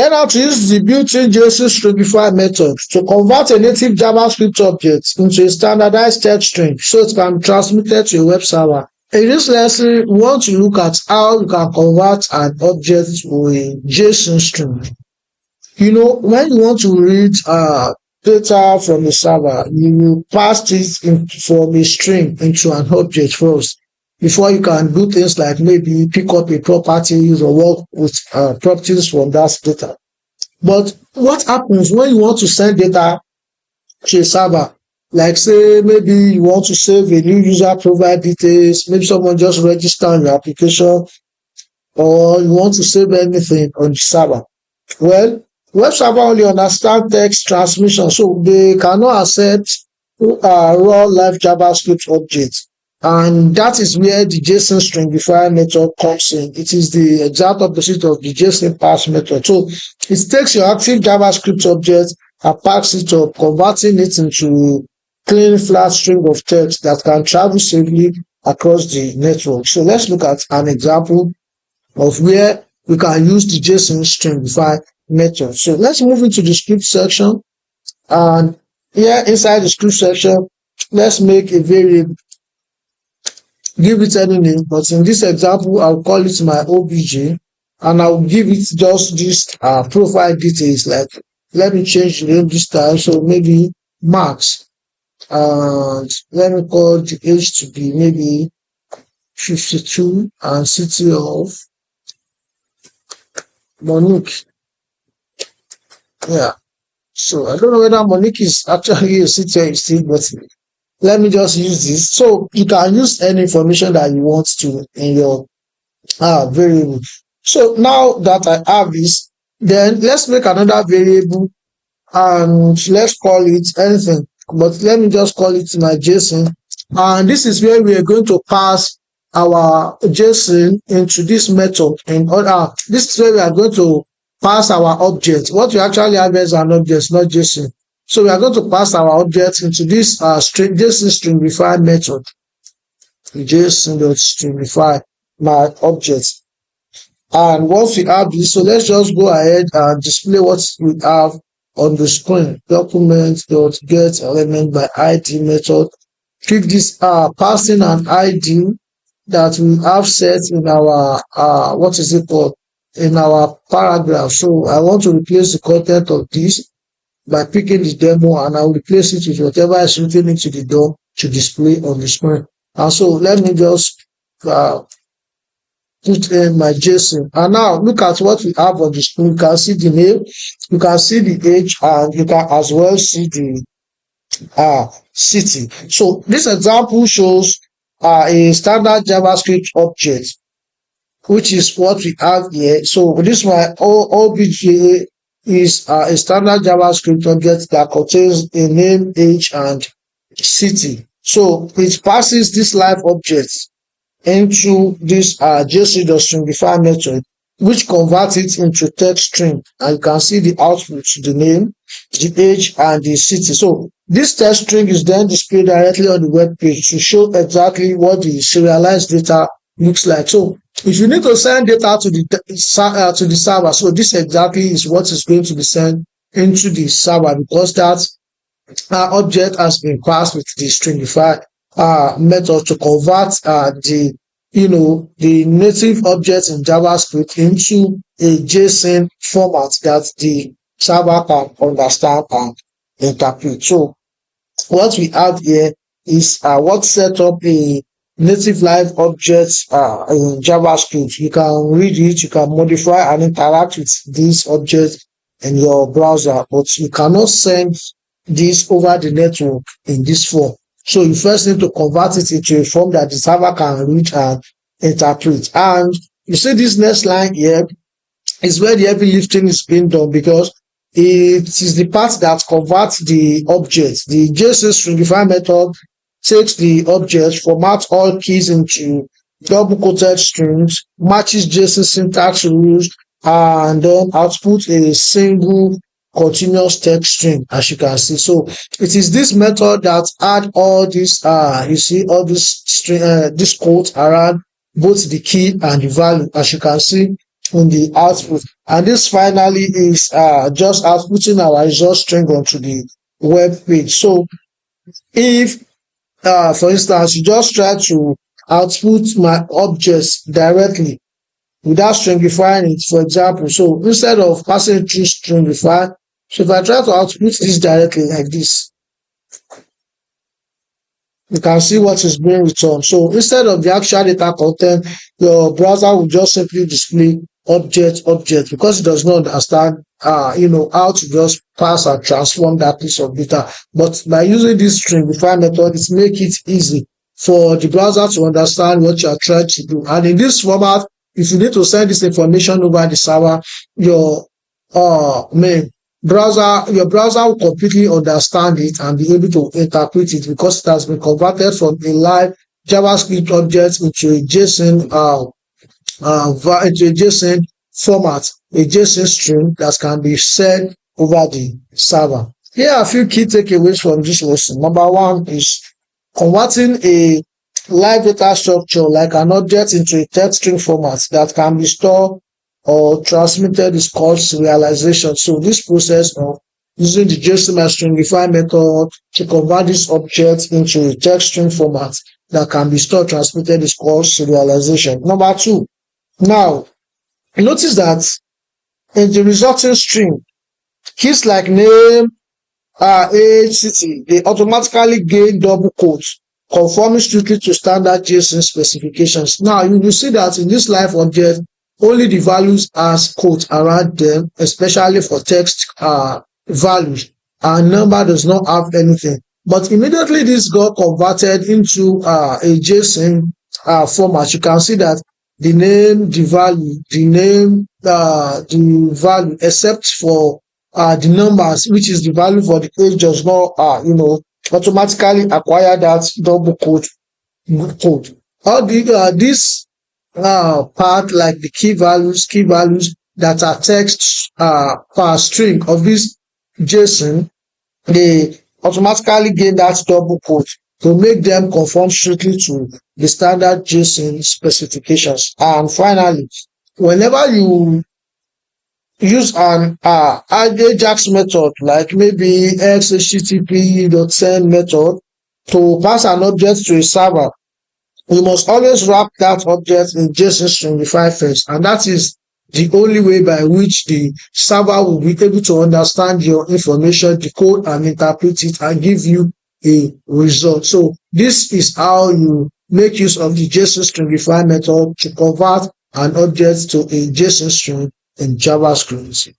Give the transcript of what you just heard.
Then how to use the built-in JSON Stringify method to convert a native JavaScript object into a standardized text string so it can be transmitted to a web server. In this lesson, we want to look at how you can convert an object to a JSON string. You know, when you want to read data from the server, you will pass it from a string into an object first before you can do things like maybe pick up a properties or work with properties from that data. But what happens when you want to send data to a server? Like say maybe you want to save a new user profile details, maybe someone just register on your application, or you want to save anything on the server. Well, web server only understand text transmission, so they cannot accept raw live JavaScript objects. And that is where the JSON Stringify method comes in. It is the exact opposite of the JSON parse method. So it takes your active JavaScript object and packs it up, converting it into clean flat string of text that can travel safely across the network. So let's look at an example of where we can use the JSON Stringify method. So let's move into the script section, and here inside the script section, let's make a variable, give it any name, but in this example I'll call it my obj, and I'll give it just this profile details. Like, let me change the name this time, so maybe Max, and let me call the age to be maybe 52 and city of Monique. Yeah, so I don't know whether Monique is actually a city still, but let me just use this. So you can use any information that you want to in your variable. So now that I have this, then let's make another variable and let's call it anything. But let me just call it my JSON. And this is where we are going to pass our JSON into this method. And this is where we are going to pass our object. What we actually have is an object, not JSON. So we are going to pass our object into this JSON Stringify method. JSON.stringify my object. And once we have this, so let's just go ahead and display what we have on the screen. Document.getElement by ID method. Click this passing an ID that we have set in our in our paragraph. So I want to replace the content of this by picking the demo, and I will replace it with whatever is written into the DOM to display on the screen. And so let me just put in my JSON. And now look at what we have on the screen. You can see the name, you can see the age, and you can as well see the city. So this example shows a standard JavaScript object, which is what we have here. So this one, obj is a standard JavaScript object that contains a name, age, and city. So it passes this live object into this JSON.stringify method, which converts it into text string. And you can see the output, the name, the age, and the city. So this text string is then displayed directly on the web page to show exactly what the serialized data looks like. So if you need to send data to the server, so this exactly is what is going to be sent into the server, because that object has been passed with the Stringify method to convert the native object in JavaScript into a JSON format that the server can understand and interpret. So what we have here is what set up a native live objects in JavaScript. You can read it, you can modify and interact with these objects in your browser, but you cannot send this over the network in this form. So you first need to convert it into a form that the server can read and interpret. And you see this next line here is where the heavy lifting is being done, because it is the part that converts the object. The JSON Stringify method takes the object, formats all keys into double-quoted strings, matches JSON syntax rules, and then outputs a single continuous text string, as you can see. So it is this method that add all this you see all this string this code around both the key and the value. As you can see, in the output. And this finally is just outputting our result string onto the web page. So if for instance you just try to output my objects directly without stringifying it, for example, so instead of passing it through stringify, so if I try to output this directly like this, you can see what is being returned. So instead of the actual data content, your browser will just simply display object because it does not understand how to just pass and transform that piece of data. But by using this stringify method, it makes it easy for the browser to understand what you are trying to do. And in this format, if you need to send this information over the server, your main your browser will completely understand it and be able to interpret it because it has been converted from a live JavaScript object into a JSON into a JSON format, a JSON string that can be sent over the server. Here are a few key takeaways from this lesson. Number one is converting a live data structure like an object into a text string format that can be stored or transmitted is called serialization. So this process of using the JSON stringify method to convert this object into a text string format that can be stored transmitted is called serialization. Number two, now notice that in the resulting string, keys like name, age, city, they automatically gain double quotes, conforming strictly to standard JSON specifications. Now you will see that in this live object, only the values has quotes around them, especially for text values, and number does not have anything. But immediately this got converted into a JSON format, you can see that the name, the value, the value, except for the numbers, which is the value for the page, does not automatically acquire that double quote code. All the this part like the key values that are text per string of this JSON, they automatically gain that double quote to make them conform strictly to the standard JSON specifications. And finally, whenever you use an AJAX method like maybe xhttp.send method to pass an object to a server, you must always wrap that object in JSON stringify first, and that is the only way by which the server will be able to understand your information, decode and interpret it, and give you a result. So this is how you make use of the JSON stringify method to convert an object to a JSON string in JavaScript.